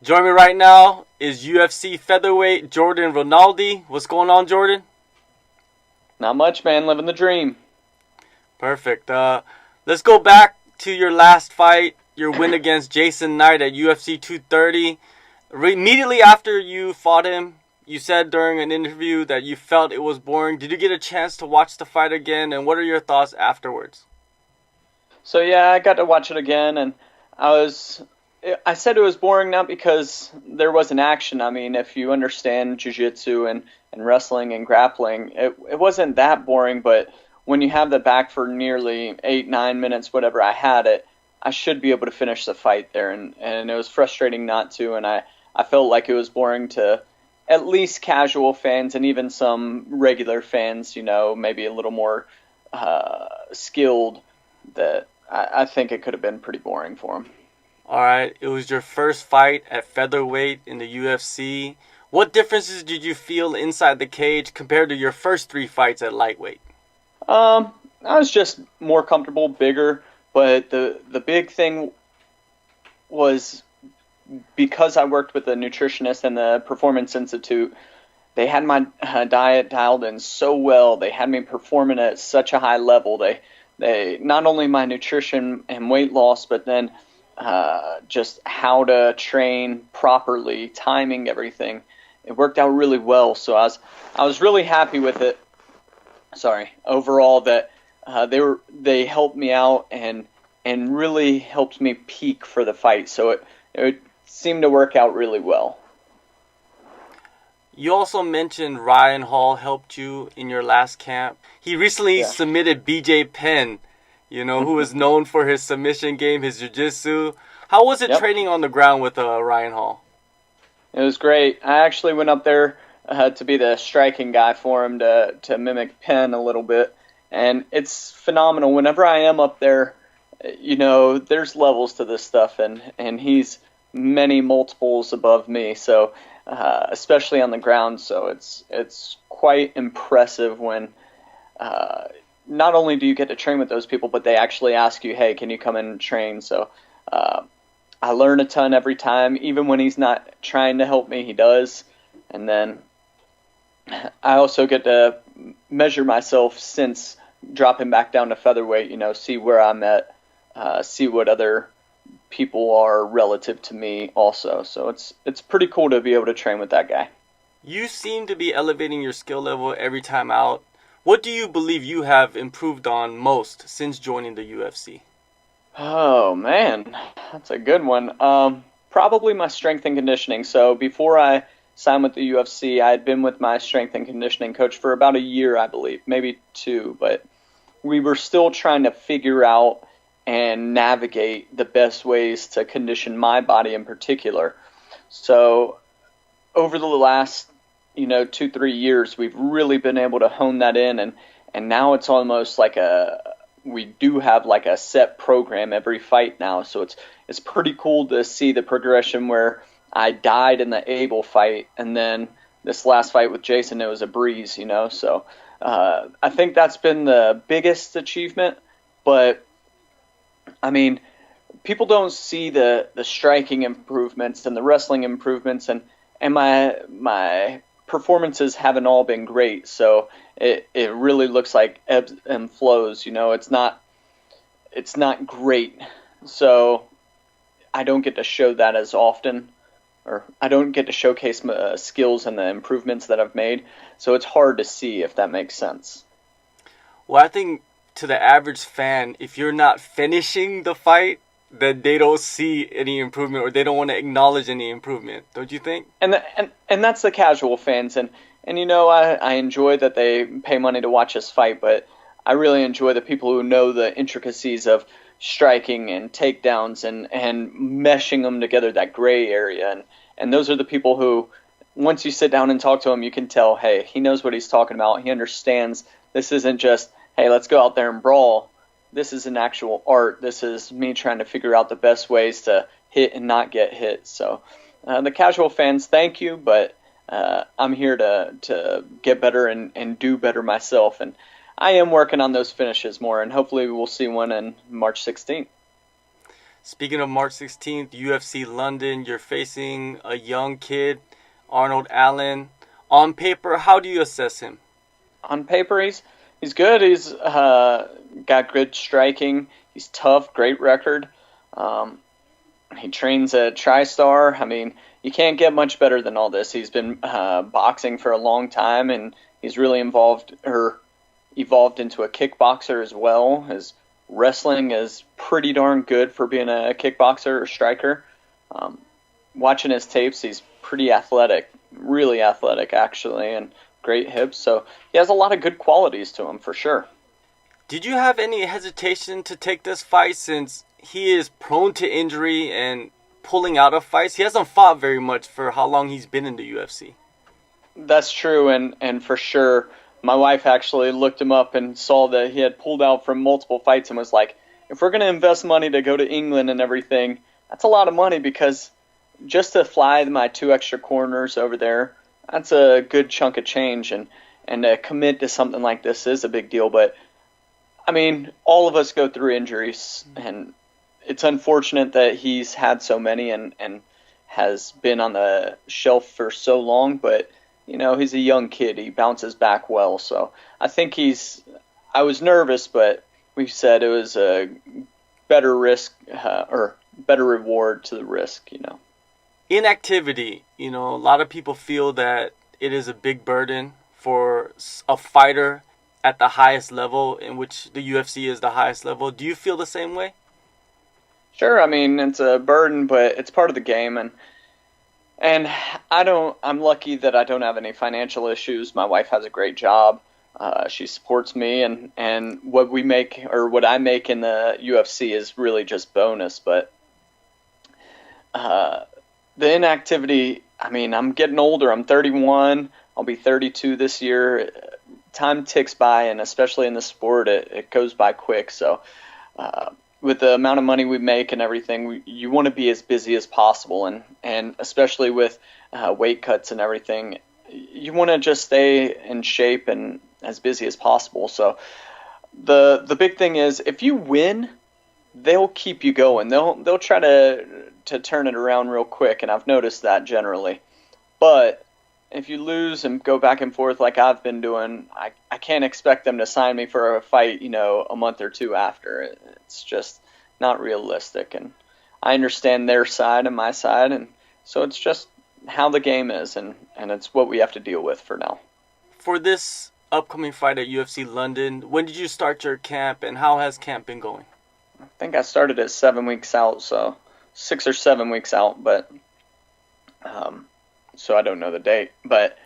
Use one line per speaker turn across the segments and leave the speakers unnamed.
Joining me right now is UFC featherweight Jordan Rinaldi. What's going on, Jordan?
Not much, man. Living the dream.
Perfect. Let's go back to your last fight, your win against Jason Knight at UFC 230. Immediately after you fought him, you said during an interview that you felt it was boring. Did you get a chance to watch the fight again, and what are your thoughts afterwards?
So yeah, I got to watch it again, and I said it was boring not because there wasn't action. I mean, if you understand jiu-jitsu and wrestling and grappling, it wasn't that boring, but when you have the back for nearly 8, 9 minutes, whatever I had it, I should be able to finish the fight there, and it was frustrating not to, and I felt like it was boring to at least casual fans and even some regular fans, maybe a little more skilled, that I think it could have been pretty boring for them.
All right, it was your first fight at featherweight in the UFC. What differences did you feel inside the cage compared to your first three fights at lightweight?
I was just more comfortable, bigger, but the big thing was because I worked with a nutritionist and the Performance Institute. They had my diet dialed in so well. They had me performing at such a high level. They not only my nutrition and weight loss, but then just how to train properly, timing everything. It worked out really well. So I was really happy with it. Sorry, overall that they helped me out and really helped me peak for the fight. So it seemed to work out really well.
You also mentioned Ryan Hall helped you in your last camp. He recently
Yeah.
submitted BJ Penn, who is known for his submission game, his jiu-jitsu. How was it
Yep.
training on the ground with Ryan Hall?
It was great. I actually went up there to be the striking guy for him to mimic Penn a little bit. And it's phenomenal. Whenever I am up there, there's levels to this stuff, and he's many multiples above me. So especially on the ground, so it's quite impressive when not only do you get to train with those people, but they actually ask you, hey, can you come and train? So I learn a ton every time. Even when he's not trying to help me, he does. And then I also get to measure myself since dropping back down to featherweight, see where I'm at, see what other people are relative to me also. So it's pretty cool to be able to train with that guy.
You seem to be elevating your skill level every time out. What do you believe you have improved on most since joining the UFC?
Oh man, that's a good one. Probably my strength and conditioning. So before I signed with the UFC, I had been with my strength and conditioning coach for about a year, I believe, maybe two, but we were still trying to figure out and navigate the best ways to condition my body in particular. So over the last, 2, 3 years, we've really been able to hone that in, and now it's almost like we do have like a set program every fight now. So it's pretty cool to see the progression where I died in the Abel fight, and then this last fight with Jason, it was a breeze, So I think that's been the biggest achievement. But I mean, people don't see the striking improvements and the wrestling improvements, and my performances haven't all been great. So it really looks like ebbs and flows. It's not great. So I don't get to show that as often, or I don't get to showcase my skills and the improvements that I've made. So it's hard to see, if that makes sense.
Well, I think to the average fan, if you're not finishing the fight, then they don't see any improvement or they don't want to acknowledge any improvement. Don't you think?
And that's the casual fans, and I enjoy that they pay money to watch us fight, but I really enjoy the people who know the intricacies of striking and takedowns and meshing them together, that gray area, and those are the people who, once you sit down and talk to him, you can tell, hey, he knows what he's talking about. He understands this isn't just, hey, let's go out there and brawl. This is an actual art. This is me trying to figure out the best ways to hit and not get hit. So the casual fans, thank you, but I'm here to get better and do better myself. And I am working on those finishes more, and hopefully we'll see one on March 16th.
Speaking of March 16th, UFC London, you're facing a young kid, Arnold Allen. On paper, how do you assess him?
On paper, he's good. He's got good striking. He's tough, great record. Um, he trains at TriStar. I mean, you can't get much better than all this. He's been boxing for a long time, and he's really evolved into a kickboxer as well. His wrestling is pretty darn good for being a kickboxer or striker. Um, Watching his tapes, he's pretty athletic, really athletic actually, and great hips. So he has a lot of good qualities to him for sure.
Did you have any hesitation to take this fight since he is prone to injury and pulling out of fights? He hasn't fought very much for how long he's been in the UFC.
That's true, and for sure, my wife actually looked him up and saw that he had pulled out from multiple fights and was like, if we're going to invest money to go to England and everything, that's a lot of money because just to fly my 2 extra corners over there, that's a good chunk of change, and to commit to something like this is a big deal. But I mean, all of us go through injuries, and it's unfortunate that he's had so many and has been on the shelf for so long, but you know, he's a young kid. He bounces back well. So I think I was nervous, but we said it was a better risk or better reward to the risk, you know.
Inactivity, a lot of people feel that it is a big burden for a fighter at the highest level, in which the UFC is the highest level. Do you feel the same way?
Sure, I mean, it's a burden, but it's part of the game, and I'm lucky that I don't have any financial issues. My wife has a great job. She supports me, and what we make or what I make in the UFC is really just bonus. But the inactivity, I mean, I'm getting older. I'm 31. I'll be 32 this year. Time ticks by, and especially in the sport, it goes by quick. So with the amount of money we make and everything, you want to be as busy as possible, and especially with weight cuts and everything, you want to just stay in shape and as busy as possible. So the big thing is, if you win, they'll keep you going. They'll try to turn it around real quick, and I've noticed that generally. But if you lose and go back and forth like I've been doing, I can't expect them to sign me for a fight, a month or two after. It's just not realistic, and I understand their side and my side, and so it's just how the game is, and it's what we have to deal with for now.
For this upcoming fight at UFC London, when did you start your camp, and how has camp been going?
I think I started at 7 weeks out, so 6 or 7 weeks out, but so I don't know the date, but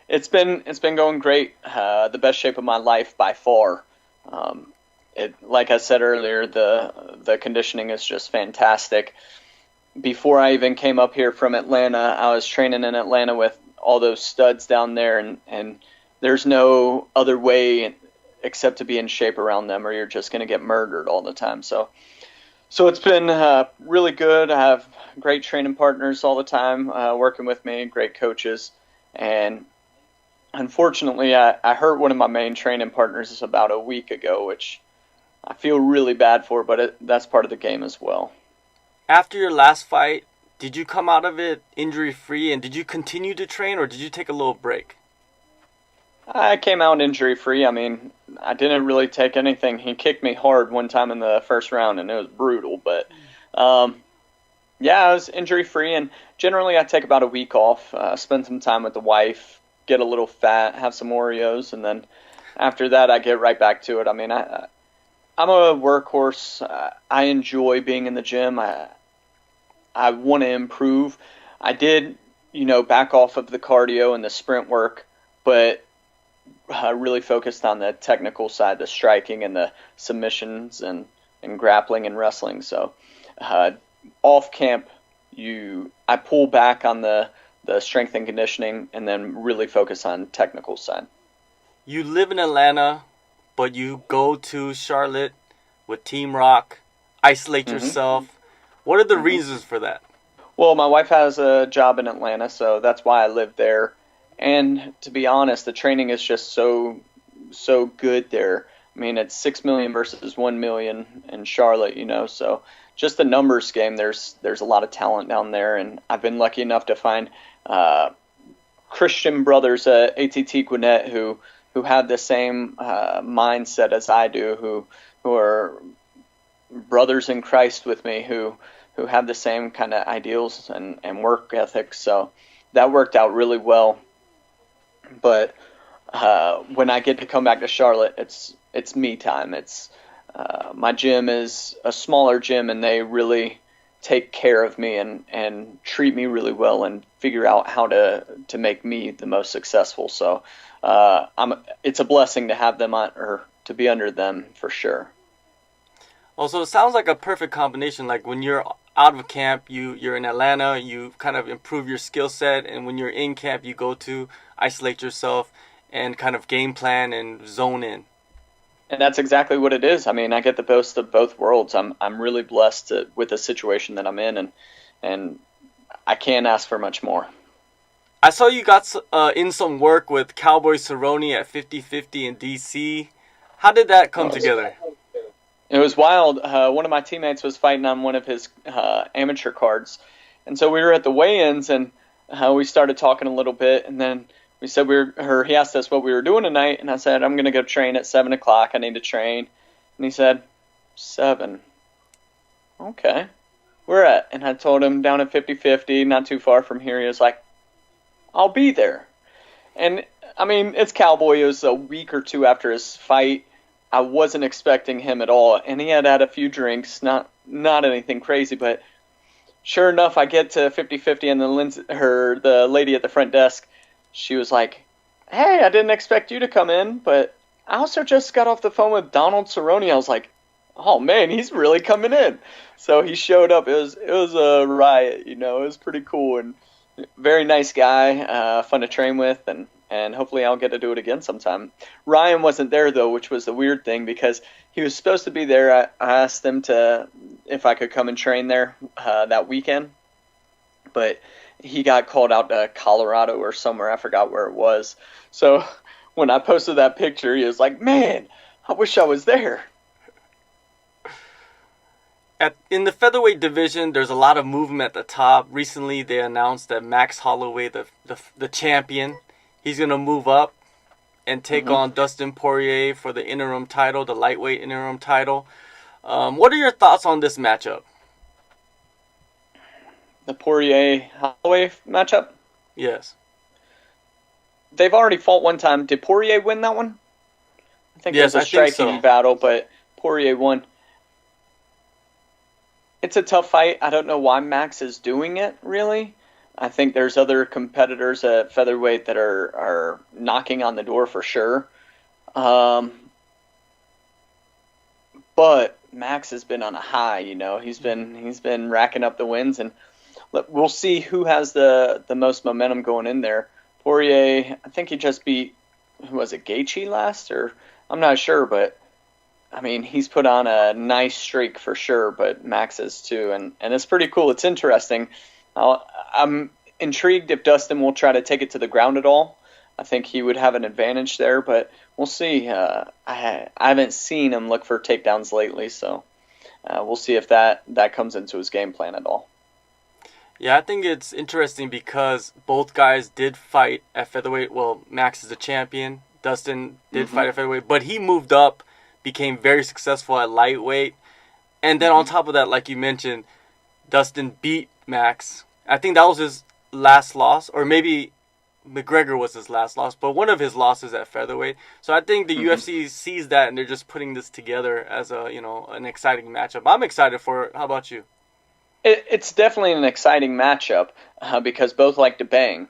it's been going great. The best shape of my life by far. Like I said earlier, the conditioning is just fantastic. Before I even came up here from Atlanta, I was training in Atlanta with all those studs down there, and there's no other way except to be in shape around them, or you're just going to get murdered all the time. So it's been really good. I have great training partners all the time working with me, great coaches. And unfortunately, I hurt one of my main training partners about a week ago, which I feel really bad for, but that's part of the game as well.
After your last fight, did you come out of it injury-free, and did you continue to train, or did you take a little break?
I came out injury-free. I mean, I didn't really take anything. He kicked me hard one time in the first round, and it was brutal. But, yeah, I was injury-free, and generally I take about a week off, spend some time with the wife, get a little fat, have some Oreos, and then after that I get right back to it. I mean, I'm a workhorse. I enjoy being in the gym. I want to improve. I did, back off of the cardio and the sprint work, but really focused on the technical side, the striking and the submissions and grappling and wrestling. So off camp, I pull back on the strength and conditioning and then really focus on technical side.
You live in Atlanta, but you go to Charlotte with Team Rock, isolate yourself. What are the reasons for that?
Well, my wife has a job in Atlanta, so that's why I live there. And to be honest, the training is just so good there. I mean, it's 6 million versus 1 million in Charlotte, so just the numbers game. There's a lot of talent down there, and I've been lucky enough to find Christian brothers at ATT Gwinnett who have the same mindset as I do, who are brothers in Christ with me, who have the same kind of ideals and work ethics. So that worked out really well. But when I get to come back to Charlotte, it's me time. It's my gym is a smaller gym, and they really take care of me and treat me really well and figure out how to make me the most successful. So it's a blessing to have them or to be under them for sure.
Also, it sounds like a perfect combination. Like when you're out of camp, you're in Atlanta, you kind of improve your skill set, and when you're in camp, you go to isolate yourself and kind of game plan and zone in.
And that's exactly what it is. I mean, I get the best of both worlds. I'm really blessed with the situation that I'm in, and I can't ask for much more.
I saw you got in some work with Cowboy Cerrone at 50-50 in DC. How did that come together?
It was wild. One of my teammates was fighting on one of his amateur cards. And so we were at the weigh-ins, and we started talking a little bit, and then we said he asked us what we were doing tonight, and I said, I'm going to go train at 7 o'clock. I need to train. And he said, 7. Okay. Where at? And I told him down at 50-50, not too far from here. He was like, I'll be there. And, I mean, it's Cowboy. It was a week or two after his fight. I wasn't expecting him at all, and he had a few drinks, not anything crazy, but sure enough, I get to 50-50, and the lady at the front desk, she was like, hey, I didn't expect you to come in, but I also just got off the phone with Arnold Cerrone. I was like, oh man, he's really coming in. So he showed up. It was a riot, It was pretty cool, and very nice guy, fun to train with, and hopefully I'll get to do it again sometime. Ryan wasn't there, though, which was the weird thing, because he was supposed to be there. I asked him if I could come and train there that weekend, but he got called out to Colorado or somewhere. I forgot where it was. So when I posted that picture, he was like, man, I wish I was there.
In the featherweight division, there's a lot of movement at the top. Recently, they announced that Max Holloway, the champion, he's going to move up and take on Dustin Poirier for the interim title, the lightweight interim title. What are your thoughts on this matchup?
The Poirier-Holloway matchup?
Yes.
They've already fought one time. Did Poirier win that one? I think it was a striking battle, but Poirier won. It's a tough fight. I don't know why Max is doing it, really. I think there's other competitors at featherweight that are knocking on the door for sure. But Max has been on a high, He's been racking up the wins, and we'll see who has the most momentum going in there. Poirier, I think he just beat, who was it, Gaethje last? Or I'm not sure, but I mean, he's put on a nice streak for sure, but Max is too, and it's pretty cool. It's interesting. I'm intrigued if Dustin will try to take it to the ground at all. I think he would have an advantage there, but we'll see. I haven't seen him look for takedowns lately, so we'll see if that comes into his game plan at all.
Yeah, I think it's interesting because both guys did fight at featherweight. Well, Max is the champion. Dustin did fight at featherweight, but he moved up, became very successful at lightweight. And then on top of that, like you mentioned, Dustin beat Max. I think that was his last loss, or maybe McGregor was his last loss, but one of his losses at featherweight. So I think the UFC sees that, and they're just putting this together as an exciting matchup. I'm excited for it. How about you?
It's definitely an exciting matchup because both like to bang.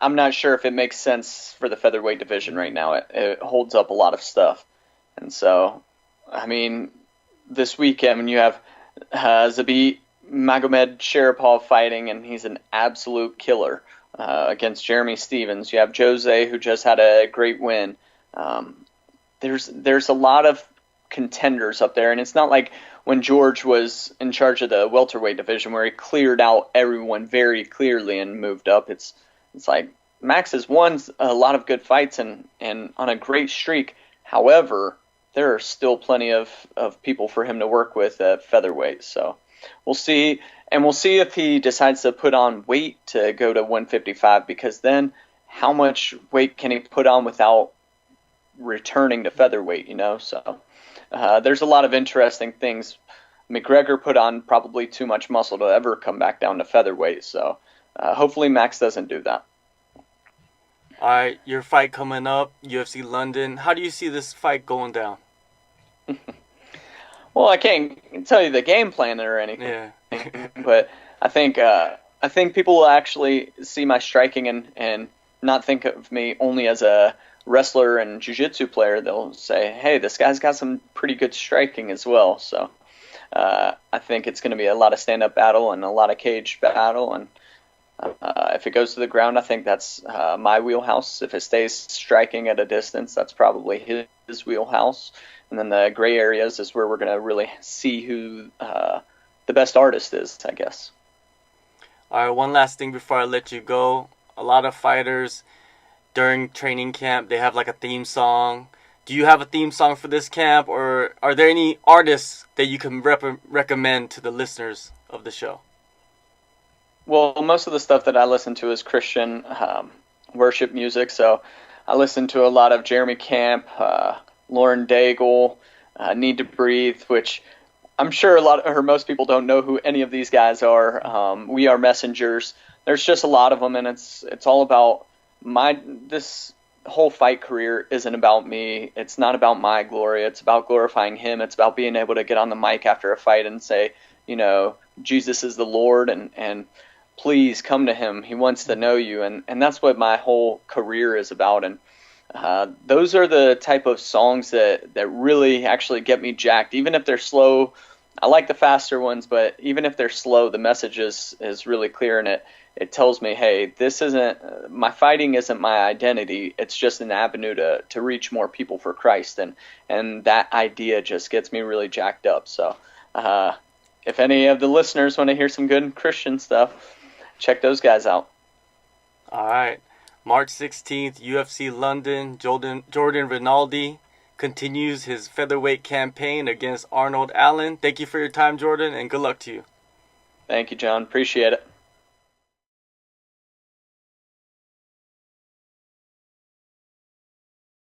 I'm not sure if it makes sense for the featherweight division right now. It holds up a lot of stuff. And so, I mean, this weekend when you have Zabit Magomed Sharipov fighting, and he's an absolute killer against Jeremy Stevens. You have Jose, who just had a great win. There's a lot of contenders up there, and it's not like when George was in charge of the welterweight division where he cleared out everyone very clearly and moved up. It's like Max has won a lot of good fights and on a great streak. However, there are still plenty of people for him to work with at featherweight. So we'll see. And we'll see if he decides to put on weight to go to 155, because then how much weight can he put on without returning to featherweight, So there's a lot of interesting things. McGregor put on probably too much muscle to ever come back down to featherweight. So hopefully Max doesn't do that.
All right, your fight coming up, UFC London. How do you see this fight going down?
Well, I can't tell you the game plan or anything.
Yeah.
But I think people will actually see my striking and not think of me only as a wrestler and jiu-jitsu player. They'll say, hey, this guy's got some pretty good striking as well. So I think it's going to be a lot of stand-up battle and a lot of cage battle. And if it goes to the ground, I think that's my wheelhouse. If it stays striking at a distance, that's probably his wheelhouse. And then the gray areas is where we're going to really see who the best artist is, I guess.
All right, one last thing before I let you go. A lot of fighters during training camp, they have like a theme song. Do you have a theme song for this camp, or are there any artists that you can recommend to the listeners of the show?
Well, most of the stuff that I listen to is Christian worship music, so I listen to a lot of Jeremy Camp, Lauren Daigle, Need to Breathe, which I'm sure most people don't know who any of these guys are. We Are Messengers. There's just a lot of them, and it's all about this whole fight career isn't about me. It's not about my glory. It's about glorifying him. It's about being able to get on the mic after a fight and say, Jesus is the Lord, and please come to him. He wants to know you, and that's what my whole career is about. And those are the type of songs that really actually get me jacked, even if they're slow. I like the faster ones, but even if they're slow, the message is really clear, and it tells me, hey, this isn't my fighting isn't my identity. It's just an avenue to reach more people for Christ, and that idea just gets me really jacked up. So if any of the listeners want to hear some good Christian stuff, check those guys out.
All right. March 16th, UFC London, Jordan Rinaldi continues his featherweight campaign against Arnold Allen. Thank you for your time, Jordan, and good luck to you.
Thank you, John. Appreciate it.